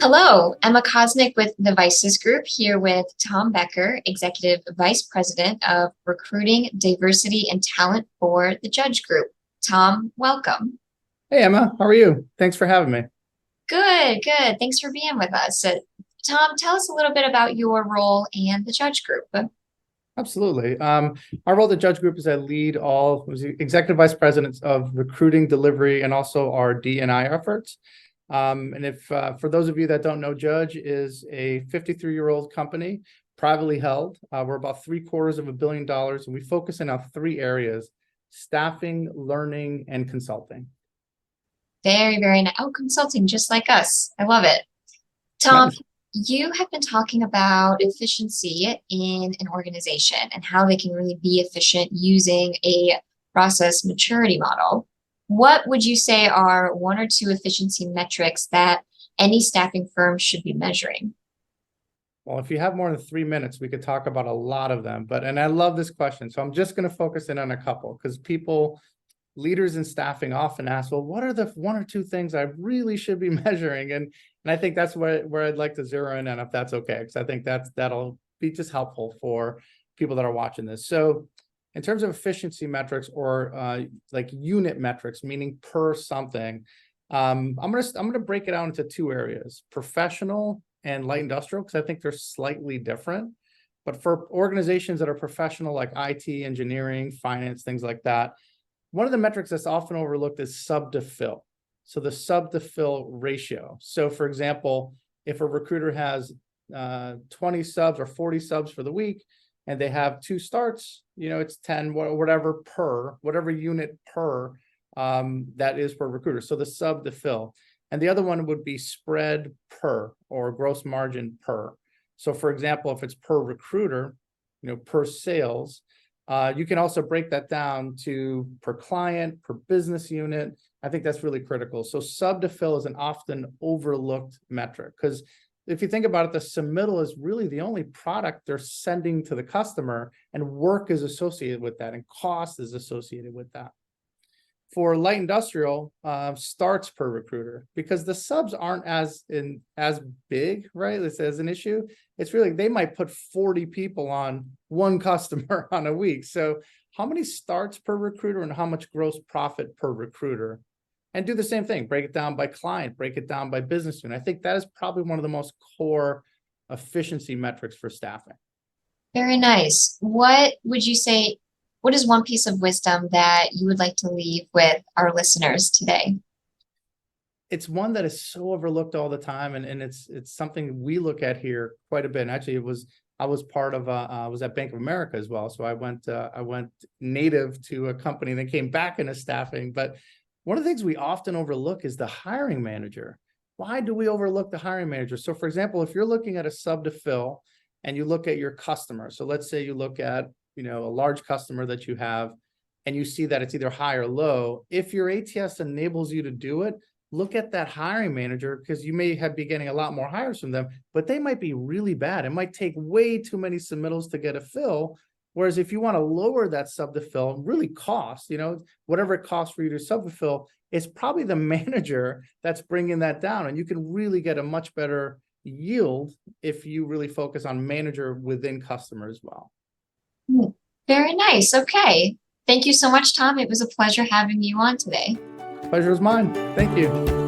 Hello, Emma Kosnick with the Vices Group here with Tom Becker, Executive Vice President of Recruiting, Diversity, and Talent for the Judge Group. Tom, welcome. Hey Emma, how are you? Thanks for having me. Good, good. Thanks for being with us. Tom, tell us a little bit about your role and the Judge Group. Absolutely. Our role at the Judge Group is I lead all was the executive vice presidents of recruiting, delivery, and also our D&I efforts. And if for those of you that don't know, Judge is a 53-year-old company, privately held. We're about $750 million, and we focus in on three areas: staffing, learning, and consulting. Very, very nice. Oh, consulting, just like us. I love it. Tom, Nice. you have been talking about efficiency in an organization and how they can really be efficient using a process maturity model. What would you say are one or two efficiency metrics that any staffing firm should be measuring? Well, if you have more than 3 minutes, we could talk about a lot of them. And I love this question. So I'm just going to focus in on a couple because leaders in staffing often ask, well, what are the one or two things I really should be measuring? And I think that's where I'd like to zero in on, if that's okay, because I think that'll be just helpful for people that are watching this. So in terms of efficiency metrics or like unit metrics, meaning per something, I'm gonna break it out into two areas: professional and light industrial, because I think they're slightly different. But for organizations that are professional, like IT, engineering, finance, things like that, one of the metrics that's often overlooked is sub to fill. So the sub to fill ratio. So for example, if a recruiter has 20 subs or 40 subs for the week, and they have two starts, it's 10, whatever unit per that is per recruiter. So the sub to fill. And the other one would be spread per, or gross margin per. So for example, if it's per recruiter, per sales, you can also break that down to per client, per business unit. I think that's really critical. So sub to fill is an often overlooked metric, because if you think about it, the submittal is really the only product they're sending to the customer, and work is associated with that, and cost is associated with that. For light industrial, starts per recruiter, because the subs aren't as big, right? This as an issue. It's really, they might put 40 people on one customer on a week. So how many starts per recruiter and how much gross profit per recruiter? And do the same thing, break it down by client, break it down by business unit. I think that is probably one of the most core efficiency metrics for staffing. Very nice. What would you say, what is one piece of wisdom that you would like to leave with our listeners today? It's one that is so overlooked all the time, and it's something we look at here quite a bit. And actually, I was part of I was at Bank of America as well, so I went native to a company that came back into staffing. But one of the things we often overlook is the hiring manager. Why do we overlook the hiring manager? So, for example, if you're looking at a sub to fill and you look at your customer, so let's say you look at a large customer that you have, and you see that it's either high or low. If your ATS enables you to do it, look at that hiring manager, because you may be getting a lot more hires from them, but they might be really bad. It might take way too many submittals to get a fill. Whereas if you want to lower that sub to fill, really cost, whatever it costs for you to sub to fill, it's probably the manager that's bringing that down. And you can really get a much better yield if you really focus on manager within customer as well. Very nice. Okay. Thank you so much, Tom. It was a pleasure having you on today. Pleasure is mine. Thank you.